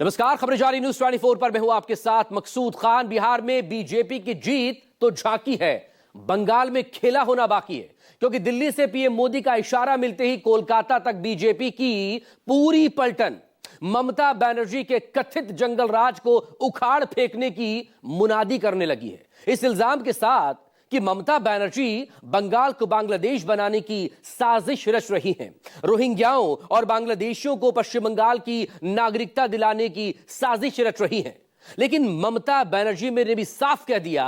नमस्कार, खबरें जारी न्यूज 24 पर मैं हूं आपके साथ मकसूद खान। बिहार में बीजेपी की जीत तो झांकी है, बंगाल में खेला होना बाकी है, क्योंकि दिल्ली से पीएम मोदी का इशारा मिलते ही कोलकाता तक बीजेपी की पूरी पलटन ममता बनर्जी के कथित जंगल राज को उखाड़ फेंकने की मुनादी करने लगी है, इस इल्जाम के साथ कि ममता बनर्जी बंगाल को बांग्लादेश बनाने की साजिश रच रही हैं, रोहिंग्याओं और बांग्लादेशियों को पश्चिम बंगाल की नागरिकता दिलाने की साजिश रच रही हैं। लेकिन ममता बनर्जी ने भी साफ कह दिया,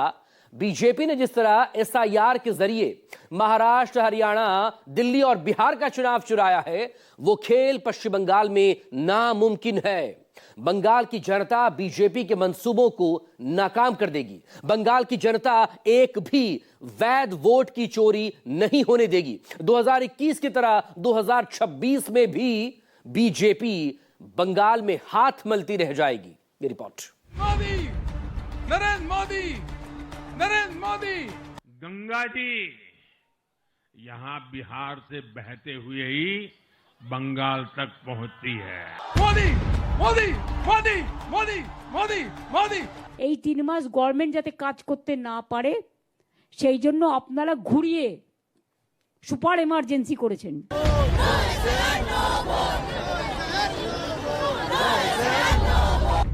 बीजेपी ने जिस तरह एसआईआर के जरिए महाराष्ट्र, हरियाणा, दिल्ली और बिहार का चुनाव चुराया है, वो खेल पश्चिम बंगाल में नामुमकिन है। बंगाल की जनता बीजेपी के मंसूबों को नाकाम कर देगी। बंगाल की जनता एक भी वैध वोट की चोरी नहीं होने देगी। 2021 की तरह 2026 में भी बीजेपी बंगाल में हाथ मलती रह जाएगी। ये रिपोर्ट। मोदी, नरेंद्र मोदी, नरेंद्र मोदी। गंगा जी यहां बिहार से बहते हुए ही बंगाल तक पहुंचती है। मोदी, मोदी, मोदी, मोदी, मोदी, मोदी। এই 3 মাস গভর্নমেন্ট যাতে কাজ করতে না পারে সেই জন্য আপনারা ঘুরিয়ে সুপার এমার্জেন্সি করেছেন।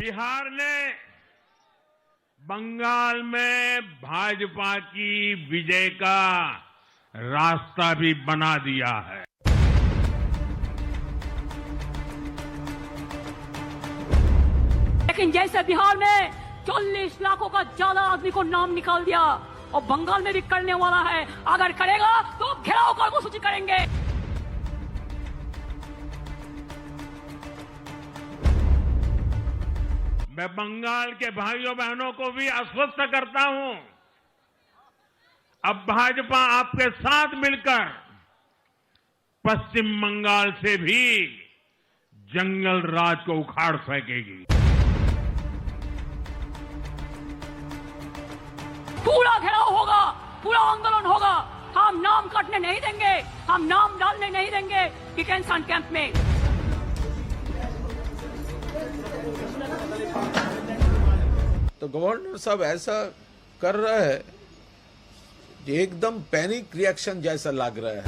बिहार ने बंगाल में भाजपा की विजय का रास्ता भी बना दिया है। लेकिन जैसे बिहार में 40 लाखों का ज्यादा आदमी को नाम निकाल दिया और बंगाल में भी करने वाला है, अगर करेगा तो घेराव कार्यसूची करेंगे। मैं बंगाल के भाइयों बहनों को भी आश्वस्त करता हूं, अब भाजपा आपके साथ मिलकर पश्चिम बंगाल से भी जंगल राज को उखाड़ फेंकेगी। पूरा घेराव होगा, पूरा आंदोलन होगा। हम नाम काटने नहीं देंगे, हम नाम डालने नहीं देंगे डिटेंशन कैंप में। तो गवर्नर साहब ऐसा कर रहा है, एकदम पैनिक रिएक्शन जैसा लग रहा है।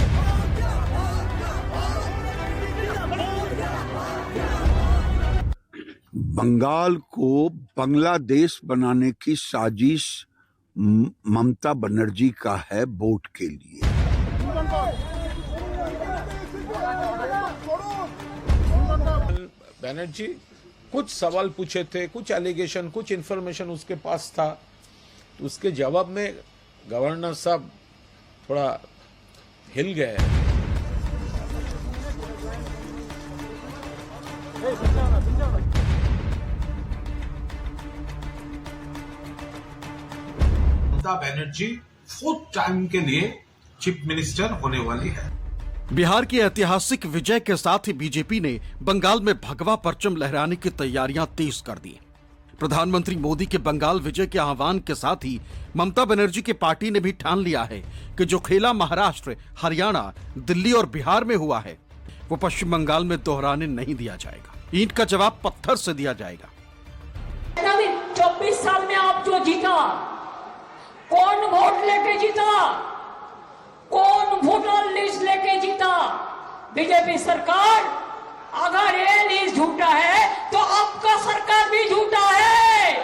बंगाल को बांग्लादेश बनाने की साजिश ममता बनर्जी का है वोट के लिए। बनर्जी कुछ सवाल पूछे थे, कुछ एलिगेशन, कुछ इंफॉर्मेशन उसके पास था, तो उसके जवाब में गवर्नर साहब थोड़ा हिल गए। ममता बनर्जी 4th टाइम के लिए चीफ मिनिस्टर होने वाली है। बिहार की ऐतिहासिक विजय के साथ ही बीजेपी ने बंगाल में भगवा परचम लहराने की तैयारियां तेज कर दी। प्रधानमंत्री मोदी के बंगाल विजय के आह्वान के साथ ही ममता बनर्जी की पार्टी ने भी ठान लिया है कि जो खेला महाराष्ट्र, हरियाणा, दिल्ली और बिहार में हुआ है, वो पश्चिम बंगाल में दोहराने नहीं दिया जाएगा। ईंट का जवाब पत्थर से दिया जाएगा। 24 साल में आप जो जीता, कौन वोट लेके जीता, कौन वोटर लिस्ट लेके जीता? बीजेपी सरकार। अगर ये लिस्ट झूठा है तो आपका सरकार भी झूठा है।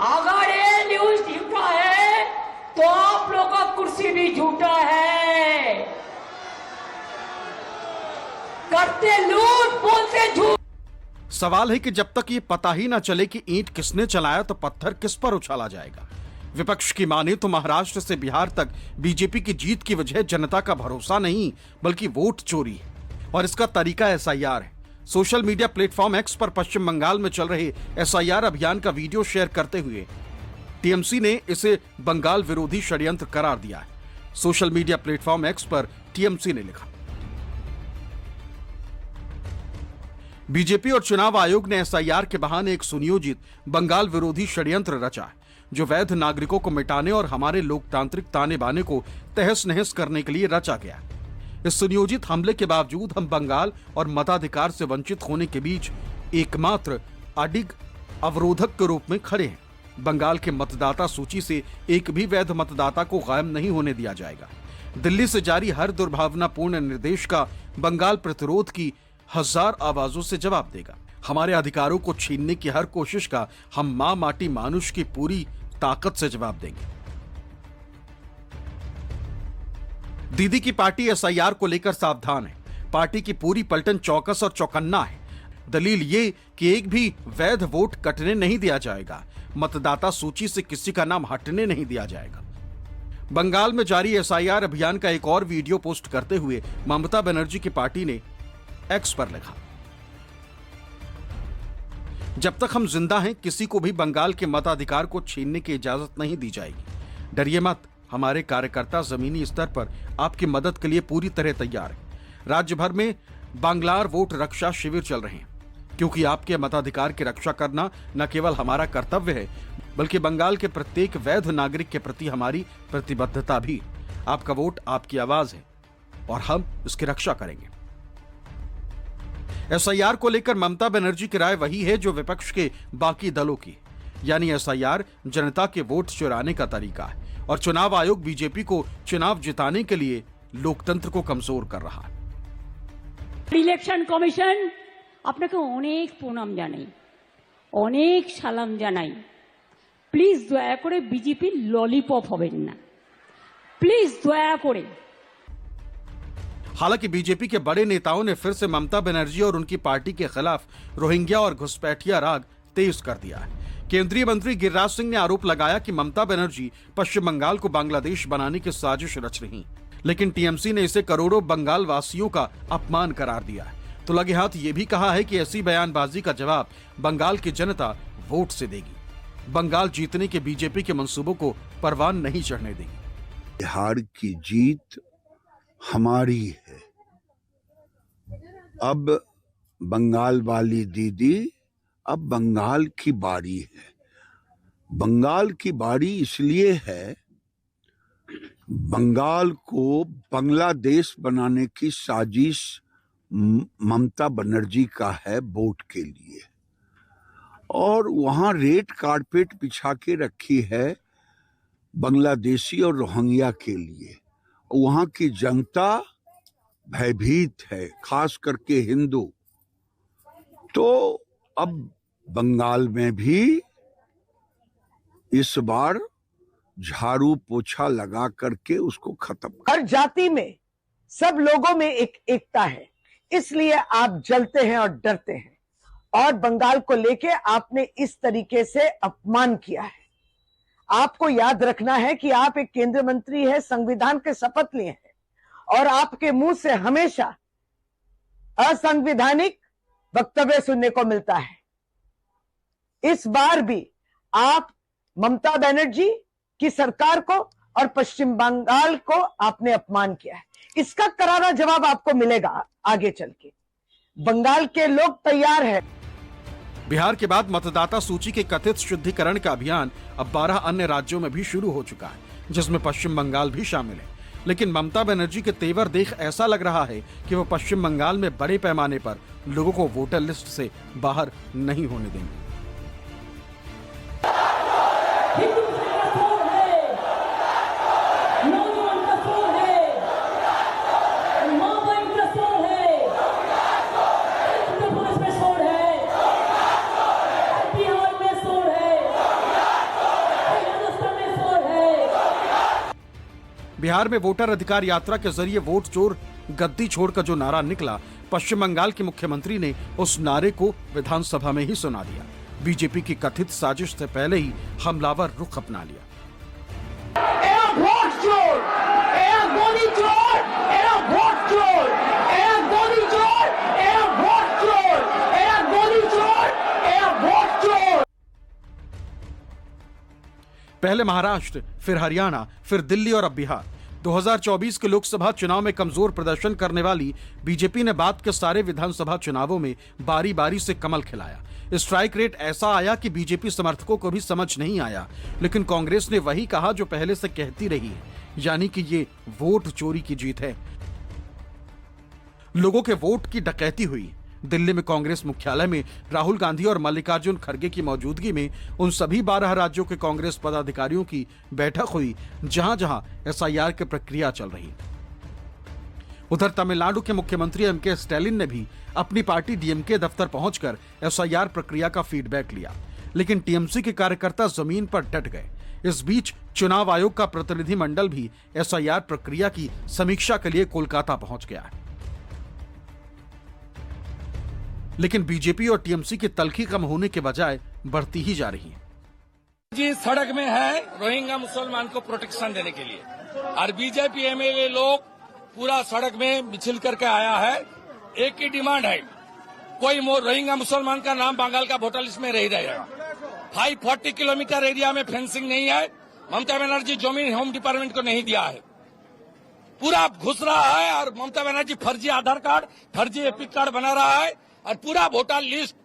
अगर ये लिस्ट झूठा है तो आप लोग का कुर्सी भी झूठा है। करते लूट, बोलते झूठ। सवाल है कि जब तक ये पता ही ना चले कि ईंट किसने चलाया तो पत्थर किस पर उछाला जाएगा। विपक्ष की माने तो महाराष्ट्र से बिहार तक बीजेपी की जीत की वजह जनता का भरोसा नहीं बल्कि वोट चोरी है, और इसका तरीका एसआईआर है। सोशल मीडिया प्लेटफॉर्म एक्स पर पश्चिम बंगाल में चल रहे एसआईआर अभियान का वीडियो शेयर करते हुए टीएमसी ने इसे बंगाल विरोधी षड्यंत्र करार दिया है। सोशल मीडिया प्लेटफॉर्म एक्स पर टीएमसी ने लिखा, बीजेपी और चुनाव आयोग ने एसआईआर के बहाने एक सुनियोजित बंगाल विरोधी षड्यंत्र रचा है, जो वैध नागरिकों को मिटाने और हमारे लोकतांत्रिक ताने बाने को तहस नहस करने के लिए रचा गया। इस सुनियोजित हमले के बावजूद हम बंगाल और मताधिकार से वंचित होने के बीच एकमात्र अडिग अवरोधक के रूप में खड़े हैं। बंगाल के मतदाता सूची से एक भी वैध मतदाता को गायब नहीं होने दिया जाएगा। दिल्ली से जारी हर दुर्भावनापूर्ण निर्देश का बंगाल प्रतिरोध की 1000 आवाजों से जवाब देगा। हमारे अधिकारों को छीनने की हर कोशिश का हम मां माटी मानुष की पूरी ताकत से जवाब देंगे। दीदी की पार्टी एसआईआर को लेकर सावधान है। पार्टी की पूरी पलटन चौकस और चौकन्ना है। दलील ये कि एक भी वैध वोट कटने नहीं दिया जाएगा, मतदाता सूची से किसी का नाम हटने नहीं दिया जाएगा। बंगाल में जारी एसआईआर अभियान का एक और वीडियो पोस्ट करते हुए ममता बनर्जी की पार्टी ने एक्स पर लिखा, जब तक हम जिंदा हैं किसी को भी बंगाल के मताधिकार को छीनने की इजाजत नहीं दी जाएगी। डरिए मत, हमारे कार्यकर्ता जमीनी स्तर पर आपकी मदद के लिए पूरी तरह तैयार हैं। राज्य भर में बांग्लार वोट रक्षा शिविर चल रहे हैं, क्योंकि आपके मताधिकार की रक्षा करना न केवल हमारा कर्तव्य है, बल्कि बंगाल के प्रत्येक वैध नागरिक के प्रति हमारी प्रतिबद्धता भी। आपका वोट आपकी आवाज है और हम इसकी रक्षा करेंगे। एसआईआर को लेकर ममता बनर्जी की राय वही है जो विपक्ष के बाकी दलों की, यानी एसआईआर जनता के वोट चुराने का तरीका है और चुनाव आयोग बीजेपी को चुनाव जिताने के लिए लोकतंत्र को कमजोर कर रहा है। ইলেকশন কমিশন আপনাকে অনেক প্রণাম জানাই, অনেক সালাম জানাই। প্লিজ দয়া করে বিজেপি ললিপপ হবেন না, প্লিজ দয়া করে। हालांकि बीजेपी के बड़े नेताओं ने फिर से ममता बनर्जी और उनकी पार्टी के खिलाफ रोहिंग्या और घुसपैठिया राग तेज कर दिया है। केंद्रीय मंत्री गिरिराज सिंह ने आरोप लगाया कि ममता बनर्जी पश्चिम बंगाल को बांग्लादेश बनाने की साजिश रच रही, लेकिन टीएमसी ने इसे करोड़ों बंगाल वासियों का अपमान करार दिया है। तो लगे हाथ ये भी कहा है कि ऐसी बयानबाजी का जवाब बंगाल की जनता वोट से देगी। बंगाल जीतने के बीजेपी के मंसूबों को परवान नहीं चढ़ने देगी। बिहार की जीत हमारी है। अब बंगाल वाली दीदी, अब बंगाल की बारी है। बंगाल की बारी इसलिए है, बंगाल को बांग्लादेश बनाने की साजिश ममता बनर्जी का है वोट के लिए, और वहां रेड कारपेट बिछा के रखी है बांग्लादेशी और रोहिंग्या के लिए। वहां की जनता भयभीत है, खास करके हिंदू। तो अब बंगाल में भी इस बार झाड़ू पोछा लगा करके उसको खत्म कर। हर जाति में, सब लोगों में एक एकता है, इसलिए आप जलते हैं और डरते हैं। और बंगाल को लेके आपने इस तरीके से अपमान किया है। आपको याद रखना है कि आप एक केंद्रीय मंत्री है, संविधान के शपथ लिए हैं, और आपके मुंह से हमेशा असंवैधानिक वक्तव्य सुनने को मिलता है। इस बार भी आप ममता बनर्जी की सरकार को और पश्चिम बंगाल को आपने अपमान किया है। इसका करारा जवाब आपको मिलेगा आगे चल के। बंगाल के लोग तैयार हैं। बिहार के बाद मतदाता सूची के कथित शुद्धिकरण का अभियान अब 12 अन्य राज्यों में भी शुरू हो चुका है, जिसमें पश्चिम बंगाल भी शामिल है। लेकिन ममता बनर्जी के तेवर देख ऐसा लग रहा है कि वो पश्चिम बंगाल में बड़े पैमाने पर लोगों को वोटर लिस्ट से बाहर नहीं होने देंगे। बिहार में वोटर अधिकार यात्रा के जरिए वोट चोर गद्दी छोड़कर जो नारा निकला, पश्चिम बंगाल के मुख्यमंत्री ने उस नारे को विधानसभा में ही सुना दिया। बीजेपी की कथित साजिश से पहले ही हमलावर रुख अपना लिया। पहले महाराष्ट्र, फिर हरियाणा, फिर दिल्ली और अब बिहार। 2024 के लोकसभा चुनाव में कमजोर प्रदर्शन करने वाली बीजेपी ने बाद के सारे विधानसभा चुनावों में बारी बारी से कमल खिलाया। स्ट्राइक रेट ऐसा आया कि बीजेपी समर्थकों को भी समझ नहीं आया, लेकिन कांग्रेस ने वही कहा जो पहले से कहती रही है, यानी कि ये वोट चोरी की जीत है। लोगों के वोट की डकैती हुई। दिल्ली में कांग्रेस मुख्यालय में राहुल गांधी और मल्लिकार्जुन खड़गे की मौजूदगी में उन सभी 12 राज्यों के कांग्रेस पदाधिकारियों की बैठक हुई जहां जहां एसआईआर की प्रक्रिया चल रही। उधर तमिलनाडु के मुख्यमंत्री एमके स्टैलिन ने भी अपनी पार्टी डीएमके दफ्तर पहुंचकर एसआईआर प्रक्रिया का फीडबैक लिया, लेकिन टीएमसी के कार्यकर्ता जमीन पर डट गए। इस बीच चुनाव आयोग का प्रतिनिधि मंडल भी एसआईआर प्रक्रिया की समीक्षा के लिए कोलकाता पहुंच गया है। लेकिन बीजेपी और टीएमसी की तल्खी कम होने के बजाय बढ़ती ही जा रही है। जी सड़क में है रोहिंग्या मुसलमान को प्रोटेक्शन देने के लिए, और बीजेपी एमएलए लोग पूरा सड़क में मिছিল करके आया है। एक ही डिमांड है, कोई रोहिंग्या मुसलमान का नाम बंगाल का वोटर लिस्ट में नहीं रहेगा। 540 किलोमीटर एरिया में फेंसिंग नहीं है। ममता बनर्जी जमीन होम डिपार्टमेंट को नहीं दिया है, पूरा घुस रहा है। और ममता बनर्जी फर्जी आधार कार्ड, फर्जी एपिक कार्ड बना रहा है, और पूरा वोटर लिस्ट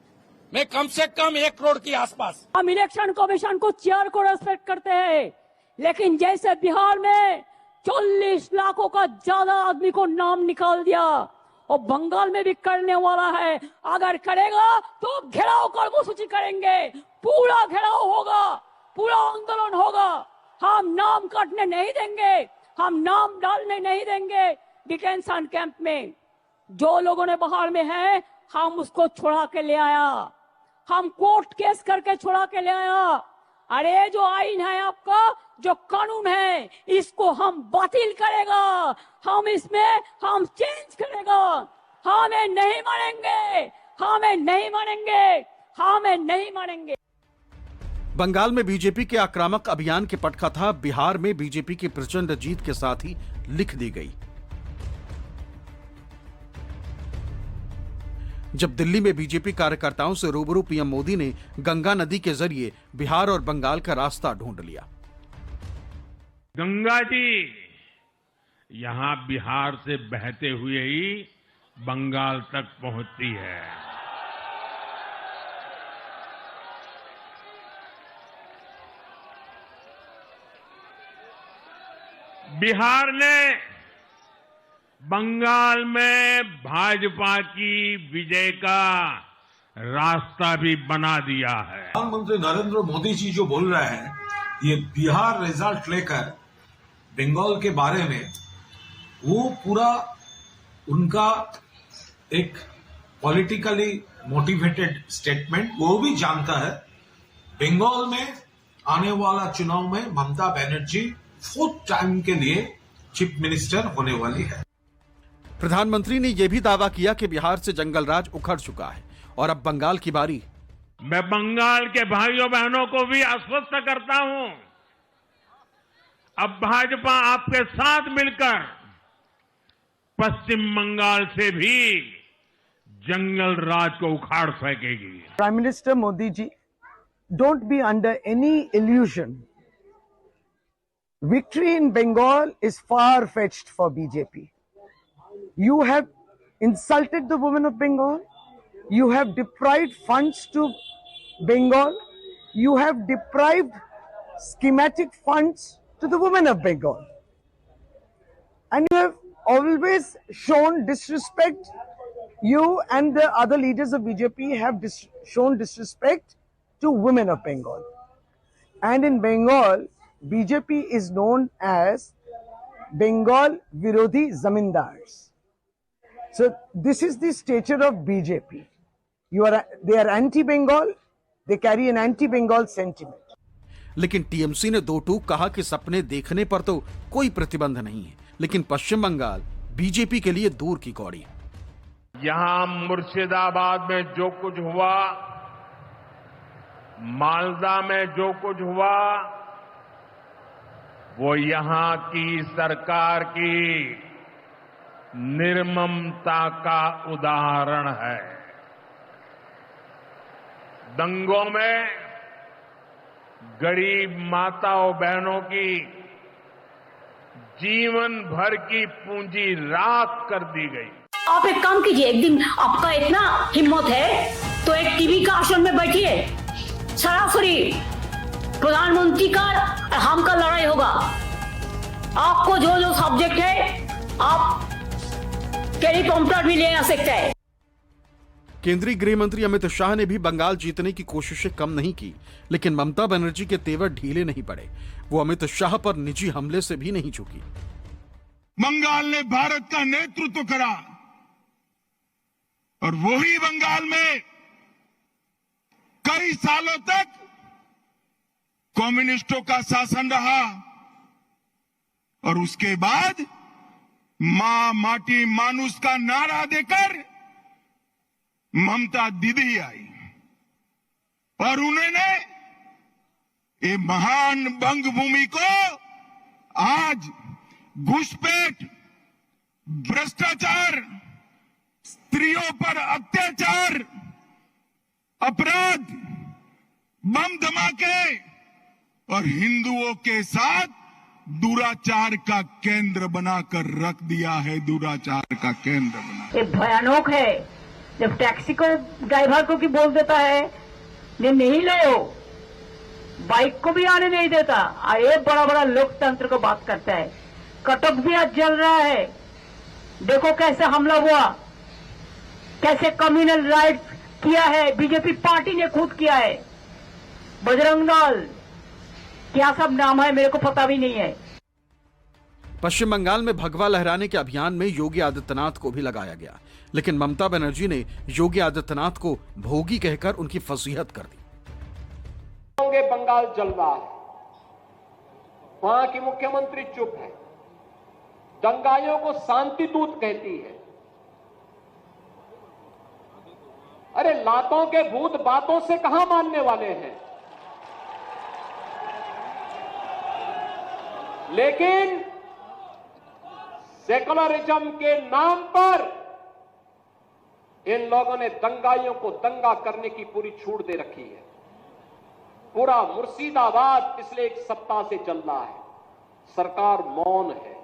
में कम से कम 1 करोड़ के आसपास। हम इलेक्शन कमीशन को चेयर को रेस्पेक्ट करते हैं, लेकिन जैसे बिहार में 40 लाखों का ज्यादा आदमी को नाम निकाल दिया, और बंगाल में भी करने वाला है। अगर करेगा तो घेराव कर्मसूची करेंगे, पूरा घेराव होगा, पूरा आंदोलन होगा। हम नाम काटने नहीं देंगे, हम नाम डालने नहीं देंगे डिटेंशन कैंप में। जो लोगों ने बाहर में है, हम उसको छुड़ा के ले आया, हम कोर्ट केस करके छुड़ा के ले आया। अरे जो आईन है आपका, जो कानून है, इसको हम बातिल करेगा, हम इसमें हम चेंज करेगा। हमें नहीं मानेंगे, हमें नहीं मानेंगे, हमें नहीं मानेंगे। बंगाल में बीजेपी के आक्रामक अभियान की पटकथा बिहार में बीजेपी की प्रचंड जीत के साथ ही लिख दी गई। जब दिल्ली में बीजेपी कार्यकर्ताओं से रूबरू पीएम मोदी ने गंगा नदी के जरिए बिहार और बंगाल का रास्ता ढूंढ लिया। गंगा जी यहां बिहार से बहते हुए ही बंगाल तक पहुंचती है। बिहार ने बंगाल में भाजपा की विजय का रास्ता भी बना दिया है। प्रधानमंत्री नरेंद्र मोदी जी जो बोल रहे हैं, ये बिहार रिजल्ट लेकर बंगाल के बारे में, वो पूरा उनका एक पॉलिटिकली मोटिवेटेड स्टेटमेंट। वो भी जानता है बंगाल में आने वाला चुनाव में ममता बनर्जी 4th टाइम के लिए चीफ मिनिस्टर होने वाली है। प्रधानमंत्री ने यह भी दावा किया कि बिहार से जंगल राज उखड़ चुका है और अब बंगाल की बारी। मैं बंगाल के भाइयों बहनों को भी आश्वस्त करता हूं, अब भाजपा आपके साथ मिलकर पश्चिम बंगाल से भी जंगल राज को उखाड़ फेंकेगी। Prime Minister Modi ji, don't be under any illusion. Victory in Bengal is far-fetched for BJP. You have insulted the women of Bengal. You have deprived funds to Bengal. You have deprived schematic funds to the women of Bengal. And you have always shown disrespect. You and the other leaders of BJP have shown disrespect to women of Bengal. And in Bengal, BJP is known as Bengal Virodhi Zamindars. So this is the stature of BJP. They are anti-Bengal. They carry an anti-Bengal sentiment. लेकिन TMC ने दो टूक कहा कि सपने देखने पर तो कोई प्रतिबंध नहीं है, लेकिन पश्चिम बंगाल बीजेपी के लिए दूर की कौड़ी। यहां मुर्शिदाबाद में जो कुछ हुआ, मालदा में जो कुछ हुआ, वो यहां की सरकार की निर्ममता का उदाहरण है। दंगों में गरीब माताओं बहनों की जीवन भर की पूंजी राख कर दी गई। आप एक काम कीजिए, एक दिन आपका इतना हिम्मत है तो एक टीवी का आसन में बैठिए, सरासरी प्रधानमंत्री का हम का लड़ाई होगा। आपको जो जो सब्जेक्ट है आप टेलीप्रॉम्प्टर भी ले आ सकता है। केंद्रीय गृह मंत्री अमित शाह ने भी बंगाल जीतने की कोशिशें कम नहीं की, लेकिन ममता बनर्जी के तेवर ढीले नहीं पड़े। वो अमित शाह पर निजी हमले से भी नहीं चूकी। बंगाल ने भारत का नेतृत्व करा और वही बंगाल में कई सालों तक कम्युनिस्टों का शासन रहा और उसके बाद मां माटी मानुष का नारा देकर ममता दीदी आई और उन्होंने ये महान बंग भूमि को आज घुसपैठ, भ्रष्टाचार, स्त्रियों पर अत्याचार, अपराध, बम धमाके और हिंदुओं के साथ दुराचार का केंद्र बनाकर रख दिया है। दुराचार का केंद्र बना, ये भयानक है। जब टैक्सी को ड्राइवर को की बोल देता है नहीं ले हो, बाइक को भी आने नहीं देता, और ये बड़ा बड़ा लोकतंत्र को बात करता है। कटक भी आज जल रहा है, देखो कैसे हमला हुआ, कैसे कम्युनल राइट किया है, बीजेपी पार्टी ने खुद किया है। बजरंग दल क्या सब नाम है, मेरे को पता भी नहीं है। पश्चिम बंगाल में भगवा लहराने के अभियान में योगी आदित्यनाथ को भी लगाया गया, लेकिन ममता बनर्जी ने योगी आदित्यनाथ को भोगी कहकर उनकी फजीहत कर दी। बंगाल जल रहा है, वहां की मुख्यमंत्री चुप है, दंगाइयों को शांति दूत कहती है। अरे लातों के भूत बातों से कहां मानने वाले हैं। लेकिन सेकुलरिज्म के नाम पर इन लोगों ने दंगाइयों को दंगा करने की पूरी छूट दे रखी है। पूरा मुर्शिदाबाद पिछले एक सप्ताह से चल रहा है, सरकार मौन है।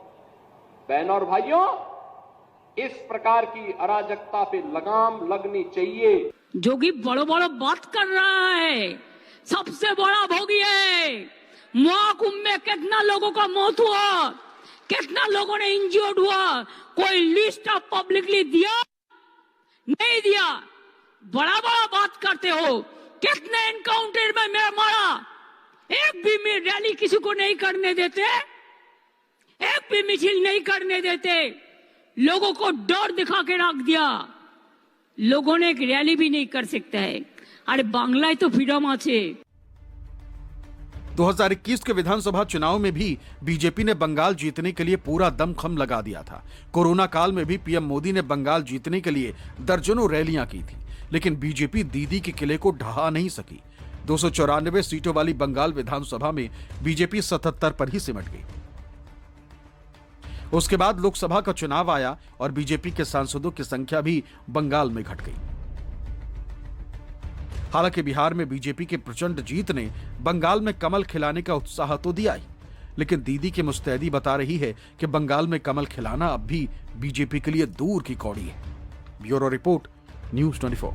बहनों और भाइयों, इस प्रकार की अराजकता पे लगाम लगनी चाहिए। जोगी बड़ो बड़ो बात कर रहा है, सबसे बड़ा भोगी है। महाकुंभ में कितना लोगों का मौत हुआ, कितना लोगों ने इंजर्ड हुआ, कोई लिस्ट ऑफ पब्लिकली दिया नहीं दिया। बड़ा बड़ा बात करते हो, कितने एनकाउंटर में मैं मारा, एक भी रैली किसी को नहीं करने देते, एक भी मिছিল नहीं करने देते, लोगों को डर दिखा के रख दिया। लोगों ने एक रैली भी नहीं कर सकता है। अरे बांग्लाय तो फ्रीडम आछे। 2021 के विधानसभा चुनाव में भी बीजेपी ने बंगाल जीतने के लिए पूरा दमखम लगा दिया था। कोरोना काल में भी पीएम मोदी ने बंगाल जीतने के लिए दर्जनों रैलियां की थी, लेकिन बीजेपी दीदी के किले को ढहा नहीं सकी। 294 सीटों वाली बंगाल विधानसभा में बीजेपी 77 पर ही सिमट गई। उसके बाद लोकसभा का चुनाव आया और बीजेपी के सांसदों की संख्या भी बंगाल में घट गई। हालांकि बिहार में बीजेपी की प्रचंड जीत ने बंगाल में कमल खिलाने का उत्साह तो दिया ही, लेकिन दीदी की मुस्तैदी बता रही है कि बंगाल में कमल खिलाना अब भी बीजेपी के लिए दूर की कौड़ी है। Bureau report, news 24।